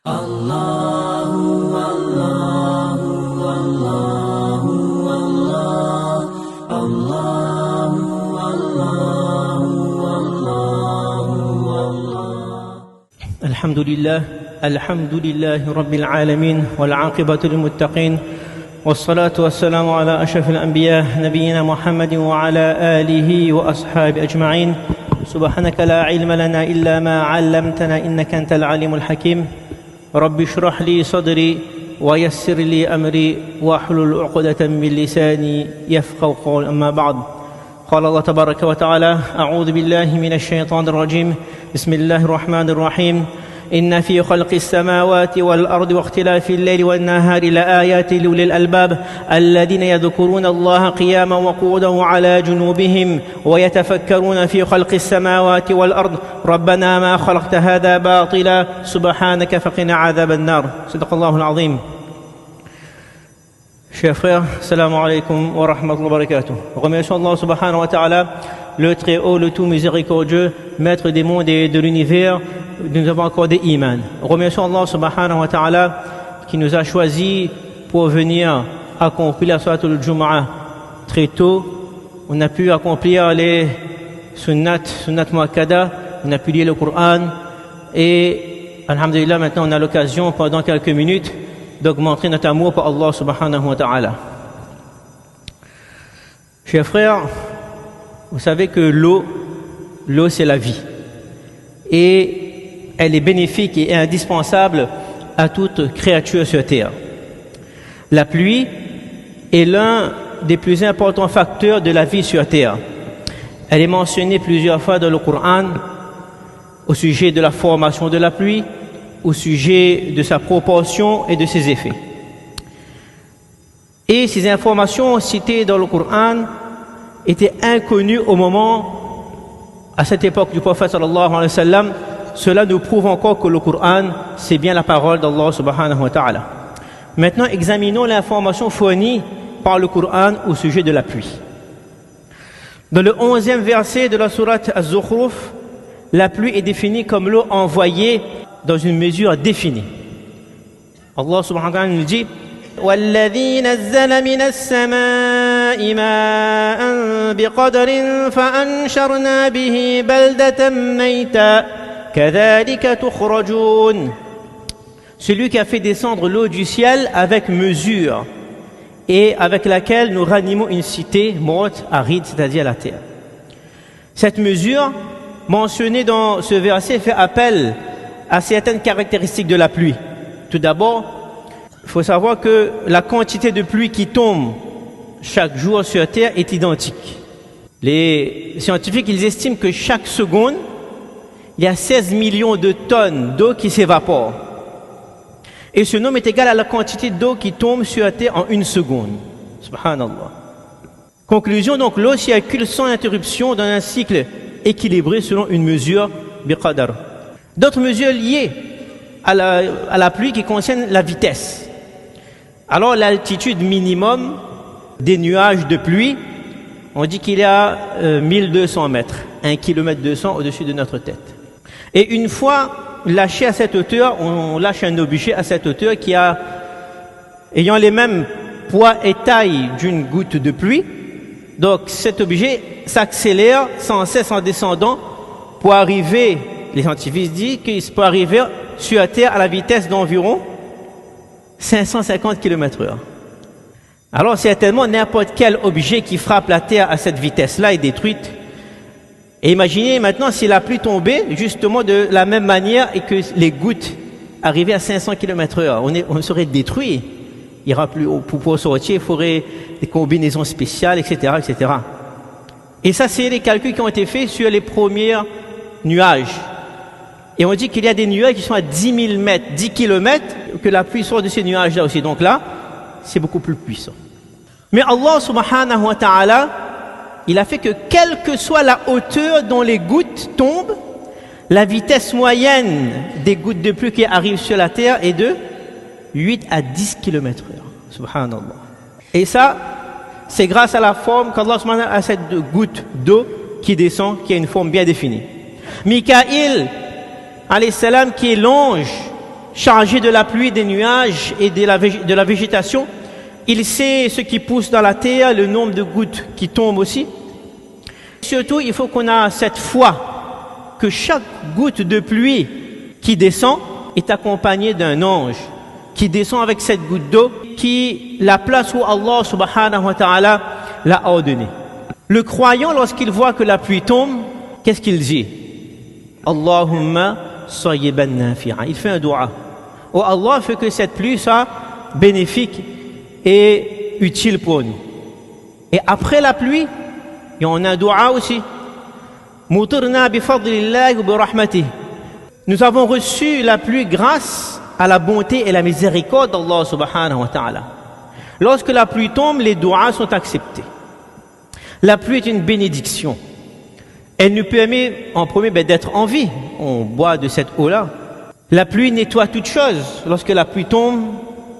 Allahu Allahu Allahu Allah Allahu Allahu Allahu Allah Alhamdulillah Rabbil Alamin wal aqibatu lil muttaqin والصلاة والسلام على أشرف الأنبياء نبينا محمد وعلى آله وأصحابه أجمعين سبحانك لا علم لنا إلا ما علمتنا إنك أنت العليم الحكيم رب اشرح لي صدري ويسر لي أمري واحلل عقدة من لساني يفقهوا قولي أما بعد قال الله تبارك وتعالى أعوذ بالله من الشيطان الرجيم بسم الله الرحمن الرحيم إن في خلق السماوات والأرض واختلاف الليل والنهار لآيات لأولي الألباب الذين يذكرون الله قياما وقعودا وعلى جنوبهم ويتفكرون في خلق السماوات والأرض ربنا ما خلقت هذا باطلا سبحانك فقنا عذاب النار صدق الله العظيم. Chers frères, salam alaikum wa rahmatullahi wa barakatuh. Remercions Allah subhanahu wa ta'ala, le très haut, le tout miséricordieux, maître des mondes et de l'univers, de nous avoir accordé iman. Remercions Allah subhanahu wa ta'ala qui nous a choisis pour venir accomplir la salat al-Jum'ah très tôt. On a pu accomplir les sunnat muakkada, on a pu lire le Coran et alhamdulillah maintenant on a l'occasion pendant quelques minutes d'augmenter notre amour pour Allah subhanahu wa ta'ala. Chers frères, vous savez que l'eau c'est la vie. Et elle est bénéfique et indispensable à toute créature sur terre. La pluie est l'un des plus importants facteurs de la vie sur terre. Elle est mentionnée plusieurs fois dans le Coran au sujet de la formation de la pluie, au sujet de sa proportion et de ses effets. Et ces informations citées dans le Coran étaient inconnues au moment, à cette époque du prophète sallallahu alayhi wa sallam. Cela nous prouve encore que le Coran, c'est bien la parole d'Allah subhanahu wa ta'ala. Maintenant, examinons l'information fournie par le Coran au sujet de la pluie. Dans le 11e verset de la sourate Az-Zukhruf, la pluie est définie comme l'eau envoyée dans une mesure définie. Allah subhanahu wa ta'ala nous dit وَالَّذِي نَزَّلَ مِنَ السَّمَاءِ مَاءً بِقَدَرٍ فَأَنشَرْنَا بِهِ بَلْدَةً مَيْتًا كَذَلِكَ تُخْرَجُونَ. Celui qui a fait descendre l'eau du ciel avec mesure et avec laquelle nous ranimons une cité morte, aride, c'est-à-dire la terre. Cette mesure mentionnée dans ce verset fait appel à certaines caractéristiques de la pluie. Tout d'abord, il faut savoir que la quantité de pluie qui tombe chaque jour sur terre est identique. Les scientifiques, ils estiment que chaque seconde, il y a 16 millions de tonnes d'eau qui s'évaporent. Et ce nombre est égal à la quantité d'eau qui tombe sur terre en une seconde. Subhanallah. Conclusion, donc, l'eau circule sans interruption dans un cycle équilibré selon une mesure biqadar. D'autres mesures liées à la pluie qui concernent la vitesse. Alors, l'altitude minimum des nuages de pluie, on dit qu'il y a 1200 mètres, 1 km 200 au-dessus de notre tête. Et une fois lâché à cette hauteur, on lâche un objet à cette hauteur ayant les mêmes poids et taille d'une goutte de pluie. Donc cet objet s'accélère sans cesse en descendant pour arriver, les scientifiques disent qu'il peut arriver sur la Terre à la vitesse d'environ 550 km/h. Alors certainement n'importe quel objet qui frappe la Terre à cette vitesse-là est détruite. Et imaginez maintenant si la pluie tombait justement de la même manière et que les gouttes arrivaient à 500 km/h. On serait détruit. Il n'y aura plus pour pouvoir sortir, il faudrait des combinaisons spéciales, etc., etc. Et ça, c'est les calculs qui ont été faits sur les premiers nuages. Et on dit qu'il y a des nuages qui sont à 10 000 mètres, 10 km, que la pluie sort de ces nuages-là aussi. Donc là, c'est beaucoup plus puissant. Mais Allah subhanahu wa ta'ala, il a fait que quelle que soit la hauteur dont les gouttes tombent, la vitesse moyenne des gouttes de pluie qui arrivent sur la terre est de 8 à 10 km/h. Subhanallah. Et ça, c'est grâce à la forme qu'Allah subhanahu wa ta'ala a cette goutte d'eau qui descend, qui a une forme bien définie. Mikaïl, alayhi salam, qui est l'ange chargé de la pluie, des nuages et de la végétation. Il sait ce qui pousse dans la terre, le nombre de gouttes qui tombent aussi. Surtout, il faut qu'on ait cette foi que chaque goutte de pluie qui descend est accompagnée d'un ange qui descend avec cette goutte d'eau, qui la place où Allah subhanahu wa ta'ala l'a ordonné. Le croyant, lorsqu'il voit que la pluie tombe, qu'est-ce qu'il dit? Allahumma sayyiban nafi'a. Il fait un dua. Oh Allah, fait que cette pluie soit bénéfique et utile pour nous. Et après la pluie, il y a un dua aussi. Mutirna bi fadlillahi wa bi rahmatihi. Nous avons reçu la pluie grâce à la bonté et la miséricorde d'Allah subhanahu wa ta'ala. Lorsque la pluie tombe, les duas sont acceptés. La pluie est une bénédiction. Elle nous permet, en premier, d'être en vie. On boit de cette eau-là. La pluie nettoie toutes choses. Lorsque la pluie tombe,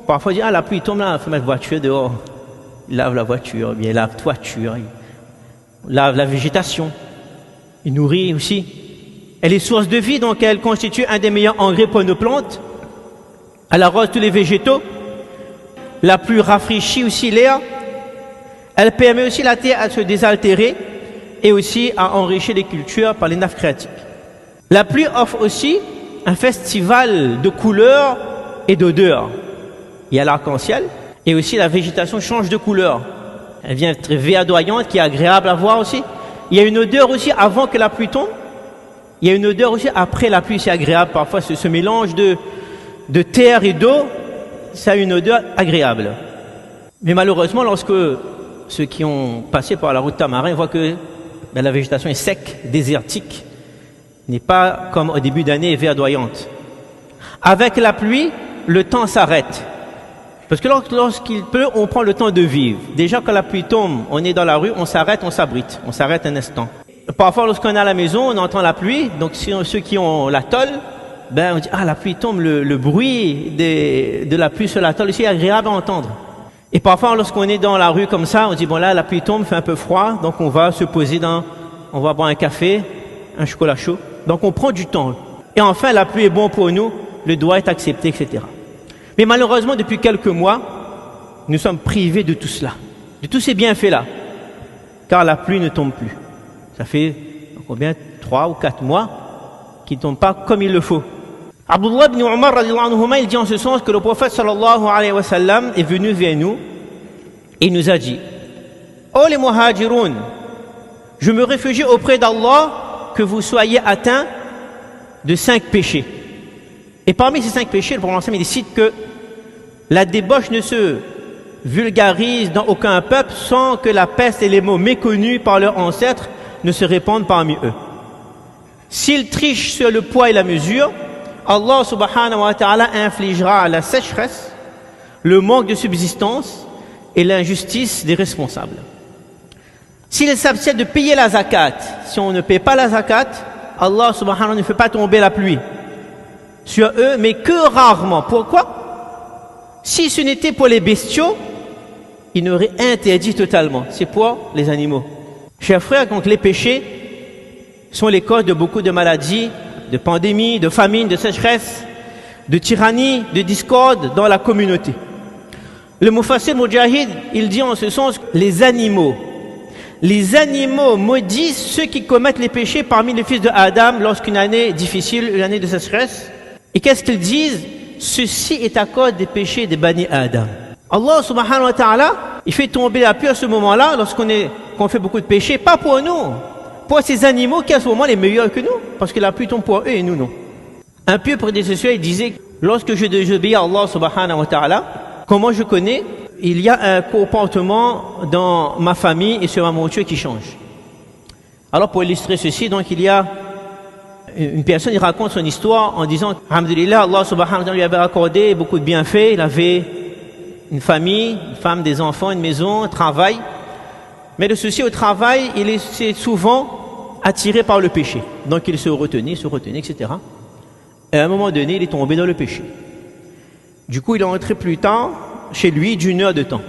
parfois on dit, la pluie tombe là, il faut mettre la voiture dehors. Il lave la voiture, bien, il lave la toiture, il lave la végétation. Il nourrit aussi. Elle est source de vie, donc elle constitue un des meilleurs engrais pour nos plantes. Elle arrose tous les végétaux. La pluie rafraîchit aussi l'air. Elle permet aussi la terre à se désaltérer et aussi à enrichir les cultures par les nappes phréatiques. La pluie offre aussi un festival de couleurs et d'odeurs. Il y a l'arc-en-ciel et aussi la végétation change de couleur. Elle vient être verdoyante, qui est agréable à voir aussi. Il y a une odeur aussi avant que la pluie tombe. Il y a une odeur aussi après la pluie, c'est agréable. Parfois, ce mélange de terre et d'eau, ça a une odeur agréable. Mais malheureusement, lorsque ceux qui ont passé par la route Tamarin voient que la végétation est sec, désertique, n'est pas comme au début d'année verdoyante. Avec la pluie, le temps s'arrête. Parce que lorsqu'il pleut, on prend le temps de vivre. Déjà, quand la pluie tombe, on est dans la rue, on s'arrête, on s'abrite. On s'arrête un instant. Parfois, lorsqu'on est à la maison, on entend la pluie. Donc, ceux qui ont la tôle, on dit, la pluie tombe, le bruit de la pluie sur la tôle aussi est agréable à entendre. Et parfois, lorsqu'on est dans la rue comme ça, on dit, bon là, la pluie tombe, fait un peu froid, donc on va se poser on va boire un café, un chocolat chaud. Donc on prend du temps. Et enfin, la pluie est bon pour nous, le doigt est accepté, etc. Mais malheureusement, depuis quelques mois, nous sommes privés de tout cela, de tous ces bienfaits-là, car la pluie ne tombe plus. Ça fait combien, 3 ou 4 mois qu'il ne tombe pas comme il le faut. Abdullah ibn Umar radiyallahu anhuma, il dit en ce sens que le prophète sallallahu alayhi wa sallam est venu vers nous et il nous a dit: ô les muhajiroun, je me réfugie auprès d'Allah que vous soyez atteints de 5 péchés. Et parmi ces 5 péchés, le prophète il cite que la débauche ne se vulgarise dans aucun peuple sans que la peste et les maux méconnus par leurs ancêtres ne se répandent parmi eux. S'ils trichent sur le poids et la mesure, Allah subhanahu wa ta'ala infligera la sécheresse, le manque de subsistance et l'injustice des responsables. S'ils s'abstiennent de payer la zakat, si on ne paie pas la zakat, Allah subhanahu wa ta'ala ne fait pas tomber la pluie sur eux, mais que rarement. Pourquoi? Si ce n'était pour les bestiaux, il n'aurait interdit totalement. C'est pour les animaux. Chers frères, donc les péchés sont les causes de beaucoup de maladies, de pandémies, de famines, de sécheresse, de tyrannie, de discorde dans la communauté. Le Mufassir Mujahid, il dit en ce sens, les animaux maudissent ceux qui commettent les péchés parmi les fils de Adam lorsqu'une année difficile, une année de sécheresse. Et qu'est-ce qu'ils disent? Ceci est à cause des péchés des Bani Adam. Allah subhanahu wa ta'ala, il fait tomber la pluie à ce moment-là qu'on fait beaucoup de péchés, pas pour nous, pour ces animaux qui à ce moment les meilleurs que nous, parce que la pluie tombe pour eux et nous non. Un pieux prédécesseur, il disait, lorsque je désobéis à Allah subhanahu wa ta'ala, comment je connais? Il y a un comportement dans ma famille et sur ma monture qui change. Alors pour illustrer ceci, donc il y a une personne, il raconte son histoire en disant, alhamdulillah, Allah subhanahu wa ta'ala lui avait accordé beaucoup de bienfaits, il avait une famille, une femme, des enfants, une maison, un travail. Mais le souci au travail, il est souvent attiré par le péché. Donc il se retenait, etc. Et à un moment donné, il est tombé dans le péché. Du coup, il est rentré plus tard chez lui d'une heure de temps.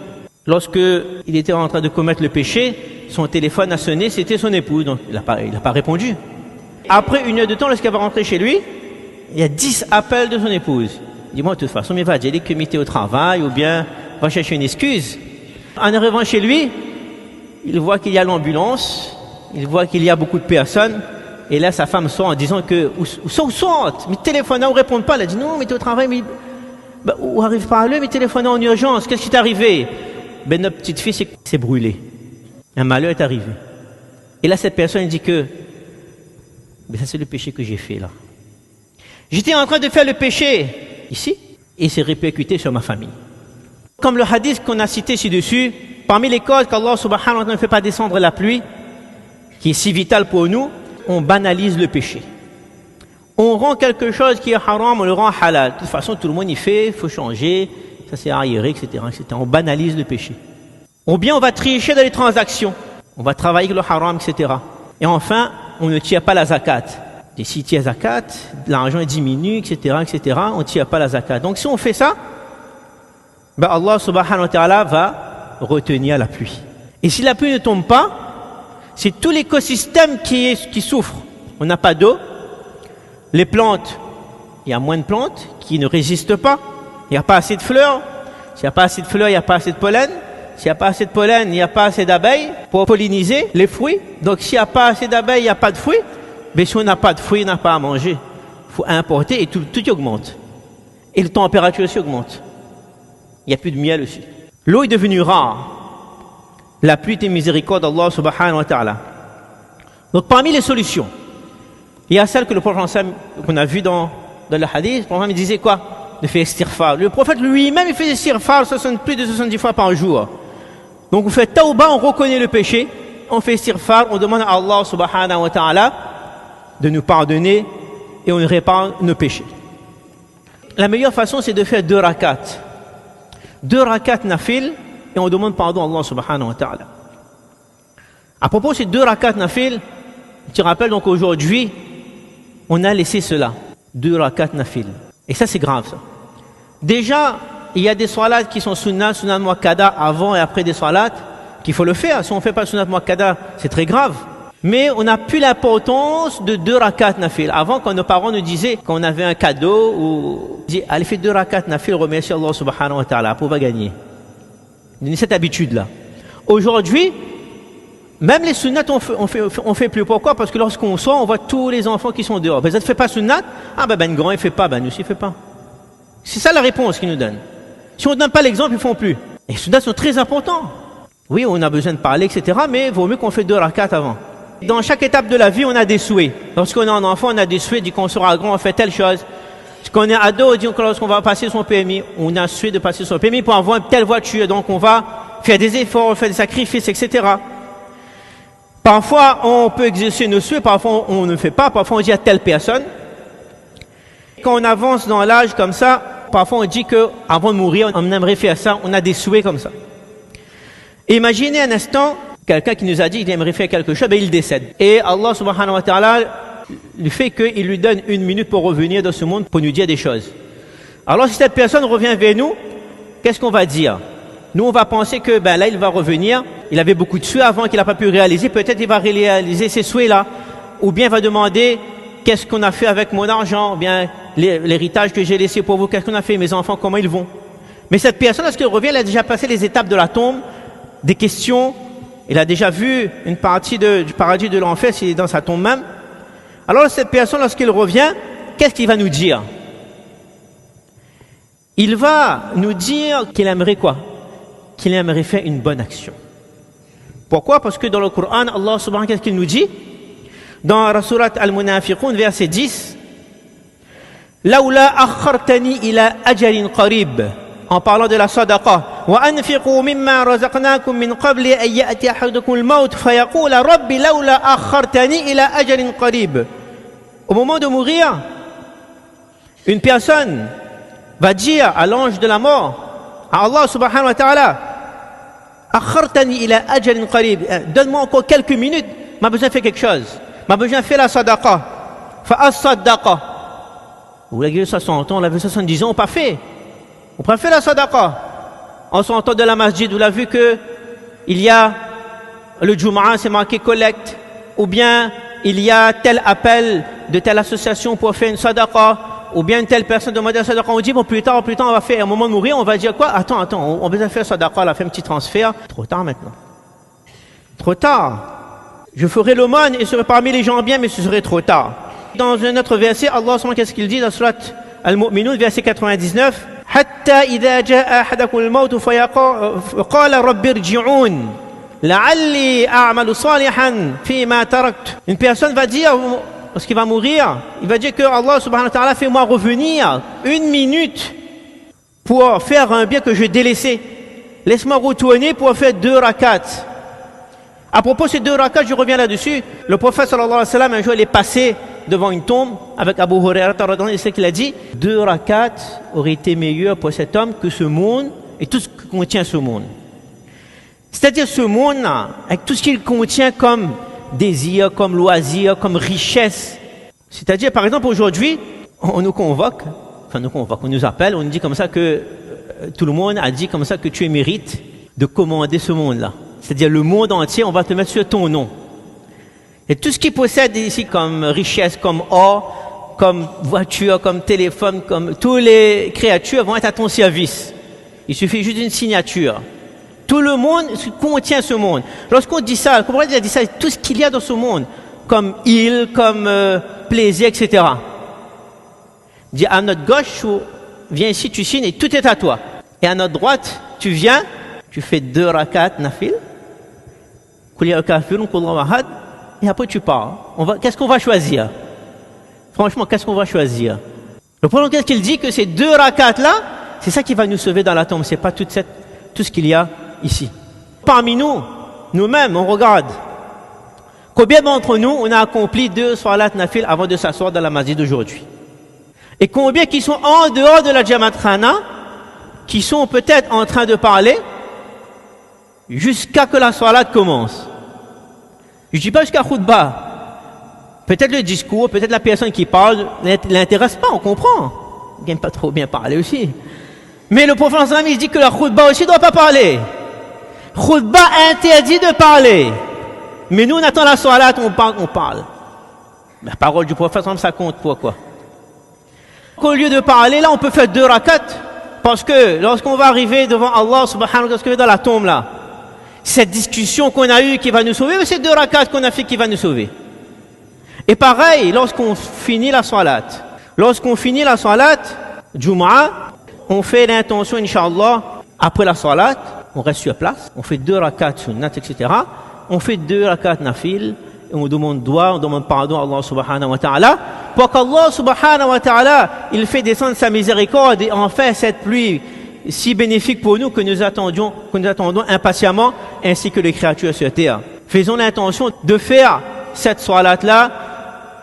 Lorsque il était en train de commettre le péché, son téléphone a sonné, c'était son épouse. Donc il n'a pas répondu. Après une heure de temps, lorsqu'il va rentrer chez lui, il y a 10 appels de son épouse. Dis-moi, de toute façon, il va dire que m'était au travail ou bien va chercher une excuse. En arrivant chez lui, il voit qu'il y a l'ambulance, il voit qu'il y a beaucoup de personnes. Et là, sa femme sort en disant que où sont, mais téléphone, ou répond pas. Elle a dit non, mais t'es au travail, mais où arrive pas à l'heure, mais téléphone en urgence. Qu'est-ce qui t'est arrivé? Ben notre petite fille s'est brûlée. Un malheur est arrivé. Et là, cette personne dit que ben ça c'est le péché que j'ai fait là. J'étais en train de faire le péché ici et c'est répercuté sur ma famille. Comme le hadith qu'on a cité ci-dessus, parmi les causes qu'Allah subhanahu wa ta'ala ne fait pas descendre la pluie, qui est si vitale pour nous, on banalise le péché. On rend quelque chose qui est haram, on le rend halal. De toute façon, tout le monde y fait, il faut changer, ça c'est arriéré, etc., etc. On banalise le péché. Ou bien on va tricher dans les transactions, on va travailler avec le haram, etc. Et enfin, on ne tire pas la zakat. Et si tu as zakat, l'argent diminue, etc., etc., on ne tire pas la zakat. Donc si on fait ça, ben Allah subhanahu wa ta'ala va retenir la pluie. Et si la pluie ne tombe pas, c'est tout l'écosystème qui souffre. On n'a pas d'eau, les plantes, il y a moins de plantes qui ne résistent pas, il n'y a pas assez de fleurs, s'il n'y a pas assez de fleurs, il n'y a pas assez de pollen, s'il n'y a pas assez de pollen, il n'y a pas assez d'abeilles pour polliniser les fruits, donc s'il n'y a pas assez d'abeilles, il n'y a pas de fruits, mais si on n'a pas de fruits, on n'a pas à manger, il faut importer et tout augmente. Et la température aussi augmente. Il n'y a plus de miel aussi. L'eau est devenue rare. La pluie est miséricorde d'Allah subhanahu wa ta'ala. Donc parmi les solutions, il y a celle que le prophète qu'on a vu dans le hadith, le prophète disait quoi? De faire istighfar. Le prophète lui-même il fait istighfar plus de 70 fois par jour. Donc on fait tawbah, on reconnaît le péché, on fait istighfar, on demande à Allah subhanahu wa ta'ala de nous pardonner et on répare nos péchés. La meilleure façon c'est de faire 2 rakats. 2 rakats nafil et on demande pardon à Allah subhanahu wa ta'ala. À propos de ces 2 rakats nafil, tu te rappelles donc aujourd'hui, on a laissé cela, 2 rakats nafil. Et ça c'est grave ça. Déjà, il y a des salats qui sont sunnat muakkada avant et après des salats qu'il faut le faire. Si on ne fait pas sunnat muakkada, c'est très grave. Mais on n'a plus l'importance de 2 rakats nafil. Avant, quand nos parents nous disaient qu'on avait un cadeau, ou disaient, allez faire 2 rakats nafil, remerciez Allah subhanahu wa ta'ala, pour va gagner. Donnez cette habitude-là. Aujourd'hui, même les sunnats, on fait plus. Pourquoi? Parce que lorsqu'on sort, on voit tous les enfants qui sont dehors. Ben, ça ne fait pas sunnat? Ah ben grand, il ne fait pas, ben nous aussi, il ne fait pas. C'est ça la réponse qu'ils nous donnent. Si on ne donne pas l'exemple, ils ne font plus. Et les sunnats sont très importants. Oui, on a besoin de parler, etc. Mais il vaut mieux qu'on fait 2 rakats avant. Dans chaque étape de la vie, on a des souhaits. Lorsqu'on est un enfant, on a des souhaits. Dit qu'on sera grand, on fait telle chose. Quand on est ado, on dit que lorsqu'on va passer son permis, on a souhait de passer son permis pour avoir telle voiture. Donc on va faire des efforts, faire des sacrifices, etc. Parfois, on peut exercer nos souhaits, parfois on ne fait pas, parfois on dit à telle personne. Quand on avance dans l'âge comme ça, parfois on dit qu'avant de mourir, on aimerait faire ça, on a des souhaits comme ça. Et imaginez un instant, quelqu'un qui nous a dit qu'il aimerait faire quelque chose, ben il décède. Et Allah subhanahu wa ta'ala lui fait qu'il lui donne 1 minute pour revenir dans ce monde pour nous dire des choses. Alors si cette personne revient vers nous, qu'est-ce qu'on va dire? Nous on va penser que ben là il va revenir, il avait beaucoup de souhaits avant qu'il n'a pas pu réaliser, peut-être il va réaliser ces souhaits-là, ou bien il va demander qu'est-ce qu'on a fait avec mon argent, ou bien l'héritage que j'ai laissé pour vous, qu'est-ce qu'on a fait, mes enfants, comment ils vont. Mais cette personne, lorsqu'elle revient, elle a déjà passé les étapes de la tombe, des questions, elle a déjà vu une partie du paradis de l'enfer, c'est dans sa tombe même. Alors cette personne, lorsqu'il revient, qu'est-ce qu'il va nous dire? Il va nous dire qu'il aimerait quoi? Qu'il aimerait faire une bonne action. Pourquoi? Parce que dans le Coran, Allah subhanahu wa ta'ala, qu'est-ce qu'il nous dit? Dans la sourate Al-Munafiqun, verset 10, Laoula akhartani ila ajalin qarib, en parlant de la sadaqa, wa anfiqu mimma razaqnakum min qabli an ya'ti ahadukum al-maut fayaqula rabbi laoula akhartani ila ajalin qarib. Au moment de mourir, une personne va dire à l'ange de la mort, à Allah subhanahu wa ta'ala, akhartani ila ajalin qarib, donne-moi encore quelques minutes, m'a besoin de faire quelque chose, m'a besoin de faire la sadaqa, fa as-sadaqa. Vous l'avez 60 ans, on l'avait 70 ans, on n'a pas fait. On préfère la sadaqa. En sortant de la masjid, vous l'avez vu que il y a le Jumu'ah, c'est marqué collecte, ou bien il y a tel appel de telle association pour faire une sadaqa, ou bien une telle personne demande la sadaqa, on dit bon plus tard, on va faire, au moment de mourir, on va dire quoi? Attends, on va faire sadaqa, on a fait un petit transfert. Trop tard maintenant. Trop tard. Je ferai l'aumône et serai parmi les gens bien, mais ce serait trop tard. Dans un autre verset, Allah, qu'est-ce qu'il dit dans surat Al-Mu'minun, verset 99, حتى إذا جاء أحدكم الموت فقال رب ارجعون لعلي أعمل صالحا فيما تركت. Une personne va dire, parce qu'il va mourir, il va dire que Allah subhanahu wa ta'ala, fais-moi revenir 1 minute pour faire un bien que j'ai délaissé. Laisse-moi retourner pour faire 2 rakats. À propos de ces 2 rakats, je reviens là-dessus. Le prophète sallallahu alayhi wa sallam, un jour, il est passé devant une tombe avec Abu Huraira, et c'est qu'il a dit 2 rakats auraient été meilleurs pour cet homme que ce monde et tout ce que contient ce monde. C'est-à-dire ce monde-là, avec tout ce qu'il contient comme désir, comme loisir, comme richesse. C'est-à-dire, par exemple, aujourd'hui, on nous convoque, on nous appelle, on nous dit comme ça que tout le monde a dit comme ça que tu mérites de commander ce monde-là. C'est-à-dire le monde entier, on va te mettre sur ton nom. Et tout ce qu'il possède ici comme richesse, comme or, comme voiture, comme téléphone, comme toutes les créatures vont être à ton service. Il suffit juste d'une signature. Tout le monde contient ce monde. Lorsqu'on dit ça, pourquoi il a dit ça? Tout ce qu'il y a dans ce monde, comme île, comme plaisir, etc. Il dit à notre gauche, viens ici, tu signes et tout est à toi. Et à notre droite, tu viens, tu fais 2 rakats nafil, et après tu pars. Qu'est-ce qu'on va choisir? Franchement, qu'est-ce qu'on va choisir? Le problème, qu'est-ce qu'il dit? Que ces 2 rakats là, c'est ça qui va nous sauver dans la tombe. C'est pas tout ce qu'il y a ici. Parmi nous-mêmes, on regarde. Combien d'entre nous, on a accompli 2 salat nafil avant de s'asseoir dans la masjid d'aujourd'hui? Et combien qui sont en dehors de la Jamaat Khana, qui sont peut-être en train de parler jusqu'à que la salat commence? Je ne dis pas jusqu'à khutbah. Peut-être le discours, peut-être la personne qui parle ne l'intéresse pas, on comprend. Il n'aime pas trop bien parler aussi. Mais le prophète il dit que la khutbah aussi ne doit pas parler. Khutbah interdit de parler. Mais nous, on attend la salat, on parle. La parole du prophète, ça compte pour quoi? Au lieu de parler, là, on peut faire 2 rakats. Parce que lorsqu'on va arriver devant Allah subhanahu wa ta'ala dans la tombe là, cette discussion qu'on a eue qui va nous sauver, mais c'est 2 rakats qu'on a fait qui va nous sauver. Et pareil, lorsqu'on finit la salat, Jumu'ah, on fait l'intention, Inch'Allah, après la salat, on reste sur place, on fait 2 rakats sunnat, etc. On fait 2 rakats nafil, et on demande pardon à Allah subhanahu wa ta'ala, pour qu'Allah subhanahu wa ta'ala, il fait descendre sa miséricorde et en fait cette pluie si bénéfique pour nous que nous attendons impatiemment, ainsi que les créatures sur terre. Faisons l'intention de faire cette salat-là,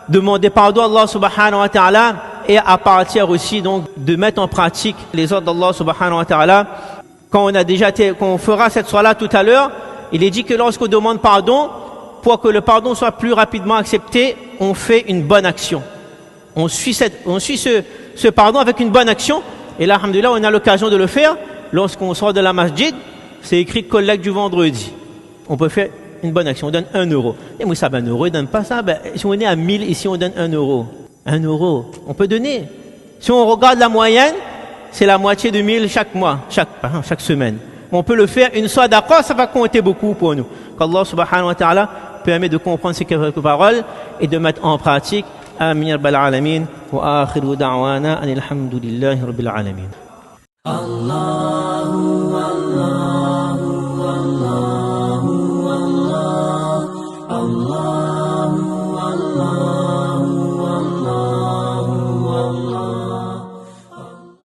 demander pardon à Allah subhanahu wa ta'ala, et à partir aussi donc de mettre en pratique les ordres d'Allah subhanahu wa ta'ala. Quand on fera cette salat tout à l'heure, il est dit que lorsqu'on demande pardon, pour que le pardon soit plus rapidement accepté, on fait une bonne action. On suit ce pardon avec une bonne action. Et là, alhamdoulilah, on a l'occasion de le faire. Lorsqu'on sort de la masjid, c'est écrit collecte du vendredi. On peut faire une bonne action, on donne 1 euro. Et moi, ça, 1 euro, ils ne donnent pas ça. Si on est à 1000, ici, on donne 1 euro. 1 euro, on peut donner. Si on regarde la moyenne, c'est la moitié de 1000 chaque mois, chaque semaine. On peut le faire une sadaqa, ça va compter beaucoup pour nous. Qu'Allah subhanahu wa ta'ala permet de comprendre ces quelques paroles et de mettre en pratique. Amin ya rabbal alamin wa akhiru da'wana anil hamdulillahi rabbil alamin. Allah